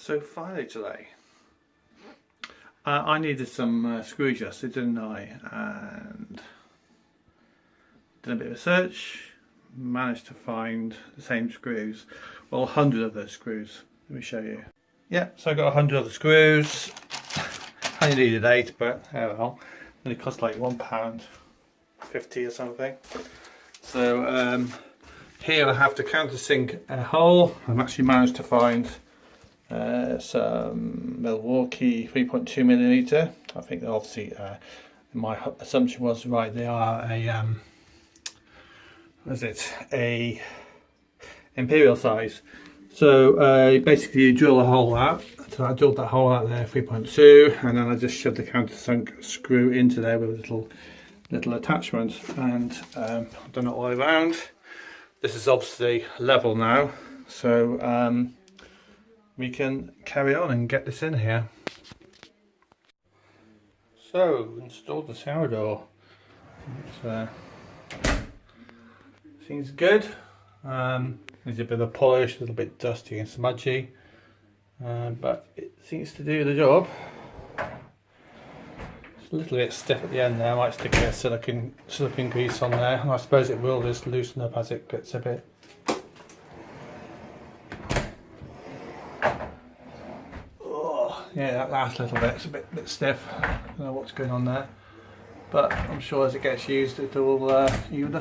So finally today, I needed some screw adjusters, didn't I? And did a bit of research, managed to find the same screws. Well, 100 of those screws. Let me show you. Yeah, so I got 100 of the screws. I only needed 8, but oh well. And it cost like £1.50 or something. So here I have to countersink a hole. I've actually managed to find some Milwaukee 3.2mm. I think obviously my assumption was right. They are a a imperial size. So basically you drill a hole out. So I drilled that hole out there, 3.2, and then I just shoved the countersunk screw into there with a little attachment, and I've done it all around. This is obviously level now, so we can carry on and get this in here. So, installed the sourdough. Seems good. Needs a bit of polish, a little bit dusty and smudgy, but it seems to do the job. It's a little bit stiff at the end there. I might stick a silicone grease on there, and I suppose it will just loosen up as it gets a bit. Yeah, that last little bit's a bit stiff. I don't know what's going on there, but I'm sure as it gets used, it will even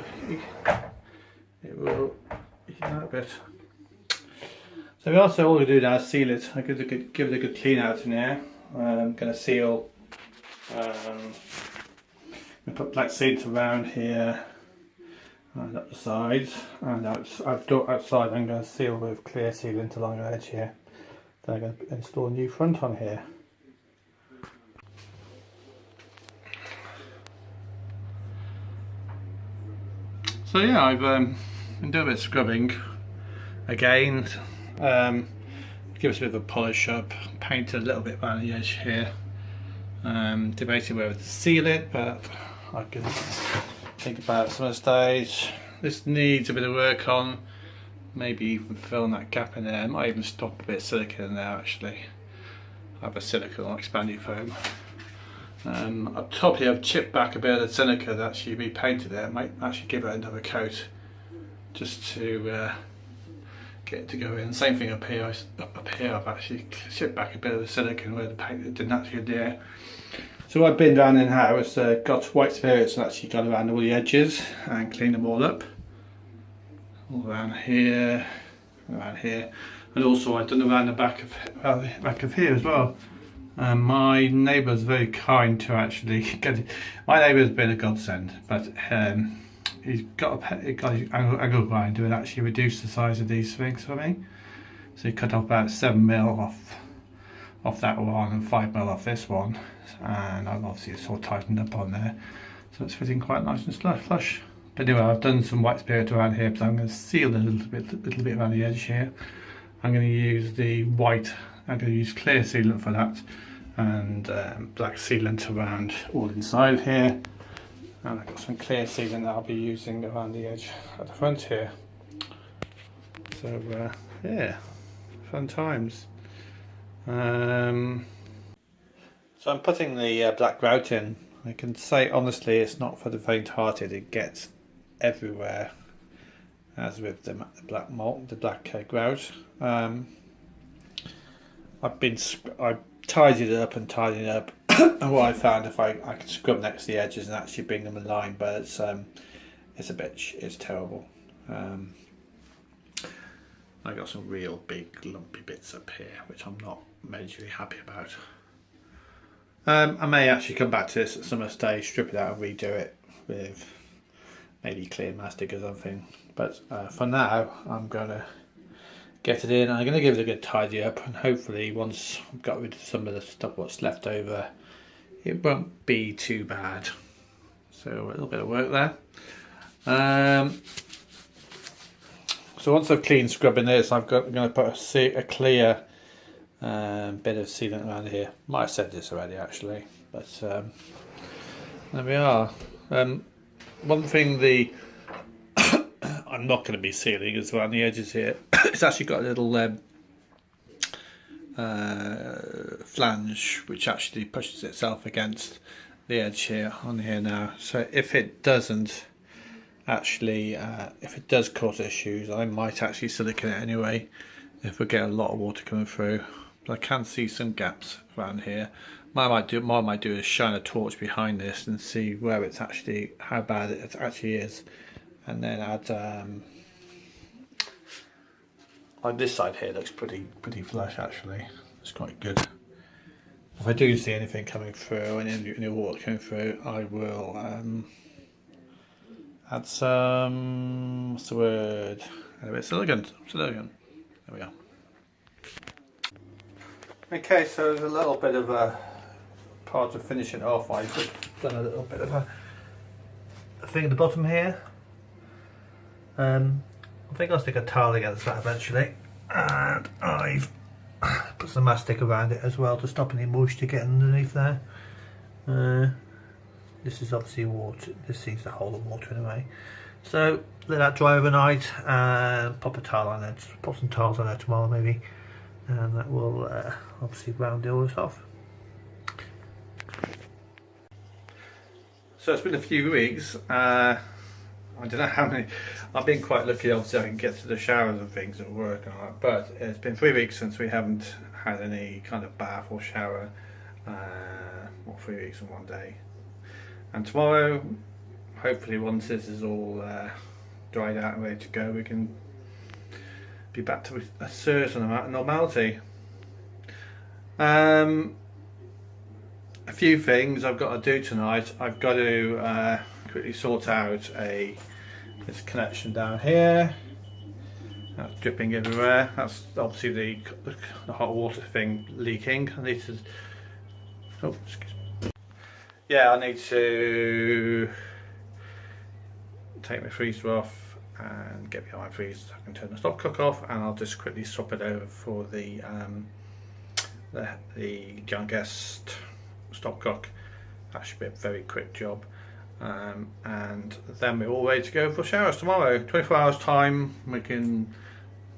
out a bit. So also all we do now is seal it. I'm going to give it a good clean out in here. I'm going to seal. I'm put black seeds around here and up the sides, and outside I'm going to seal with clear sealant along the edge here. Then I'm going to install a new front on here. So yeah, I've been doing a bit of scrubbing again. Give us a bit of a polish up, painted a little bit around the edge here. Debating whether to seal it, but I can think about it some stage. This needs a bit of work on. Maybe even fill in that gap in there. I might even stop a bit of silicone in there actually. I have a silicone expanding foam. Up top here I've chipped back a bit of the silica that actually repainted it. I might actually give it another coat just to get it to go in. Same thing up here. I've actually chipped back a bit of the silicone where the paint didn't actually adhere. So what I've been down in here is got white spirits and actually got around all the edges and cleaned them all up. All around here, and also I've done around the back of here as well. My neighbour's very kind to actually get it. My neighbour's been a godsend, but he's got his angle grinder and actually reduced the size of these things for me. So he cut off about 7mm off that one and 5mm off this one, and I've obviously sort of tightened up on there, so it's fitting quite nice and flush. But anyway, I've done some white spirit around here, but I'm going to seal a little bit around the edge here. I'm going to use the white. I'm going to use clear sealant for that, and black sealant around all inside here. And I've got some clear sealant that I'll be using around the edge at the front here. So yeah, fun times. So I'm putting the black grout in. I can say honestly, it's not for the faint-hearted. It gets everywhere, as with the black malt, the black grout. I've tidied it up, and what I found, if I could scrub next to the edges and actually bring them in line, but it's terrible. I got some real big lumpy bits up here, which I'm not majorly happy about. I may actually come back to this at some stage, strip it out and redo it with maybe clear mastic or something. But for now, I'm going to get it in. I'm going to give it a good tidy up, and hopefully once I've got rid of some of the stuff what's left over, it won't be too bad. So a little bit of work there. So once I've cleaned scrubbing this, I'm going to put a clear bit of sealant around here. Might have said this already actually, but there we are. One thing I'm not going to be sealing is around the edges here. It's actually got a little flange which actually pushes itself against the edge here on here now. So if it doesn't actually, if it does cause issues, I might actually silicone it anyway if we get a lot of water coming through. But I can see some gaps around here. What I might do is shine a torch behind this and see where it's actually, how bad it actually is, and then add. On this side here looks pretty flush actually. It's quite good. If I do see anything coming through, any water coming through, I will add some, what's the word? A bit silicone. There we go. Okay, so there's a little bit of a part of finishing off. I've just done a little bit of a thing at the bottom here. I think I'll stick a towel against that eventually, and I've put some mastic around it as well to stop any moisture getting underneath there. This is obviously water, this sees the whole of water anyway. So let that dry overnight and pop a towel on it, pop some towels on there tomorrow maybe, and that will obviously round all this off. So it's been a few weeks. I don't know how many. I've been quite lucky, obviously I can get to the showers and things at work and all that, but it's been 3 weeks since we haven't had any kind of bath or shower. 3 weeks and 1 day. And tomorrow, hopefully once this is all dried out and ready to go, we can be back to a certain amount of normality. A few things I've got to do tonight. I've got to quickly sort out this connection down here. That's dripping everywhere. That's obviously the hot water thing leaking. I need to. Oh, excuse me. Yeah, I need to take my freezer off and get behind my freezer so I can turn the stopcock off, and I'll just quickly swap it over for the John Guest stopcock. That should be a very quick job. And then we're all ready to go for showers tomorrow. 24 hours time, we can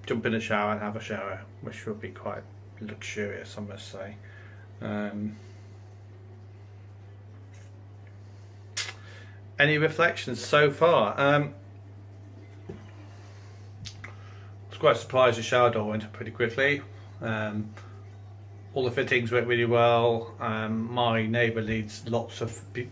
jump in the shower and have a shower, which will be quite luxurious, I must say. Any reflections so far? I was quite surprised the shower door went up pretty quickly. All the fittings work really well. My neighbour needs to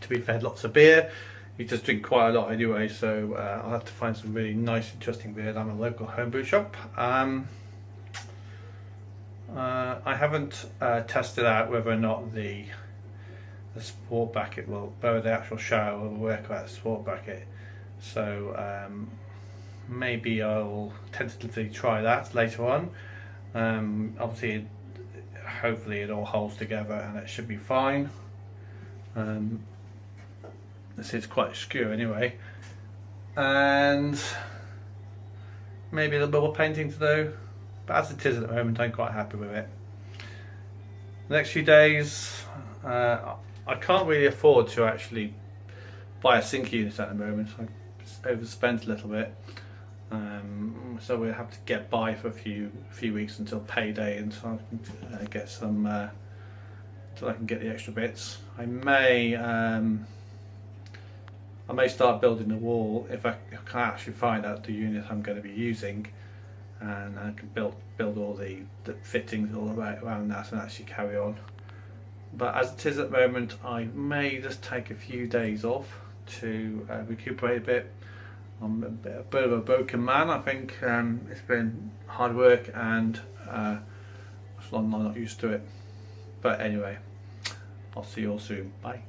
be fed lots of beer. He does drink quite a lot anyway, so I'll have to find some really nice, interesting beer down a local homebrew shop. I haven't tested out whether or not the support bracket whether the actual shower will work without the support bracket. So maybe I'll tentatively try that later on. Obviously, hopefully it all holds together and it should be fine. This is quite skew anyway, and maybe a little bit more painting to do, but as it is at the moment I'm quite happy with it. The next few days I can't really afford to actually buy a sink unit at the moment. I overspent a little bit, so we'll have to get by for a few weeks until payday, until I can get some until I can get the extra bits. I may start building the wall if I can actually find out the unit I'm going to be using, and I can build all the fittings all around that and actually carry on. But as it is at the moment, I may just take a few days off to recuperate a bit. I'm a bit of a broken man. I think it's been hard work and I'm not used to it. But anyway, I'll see you all soon. Bye.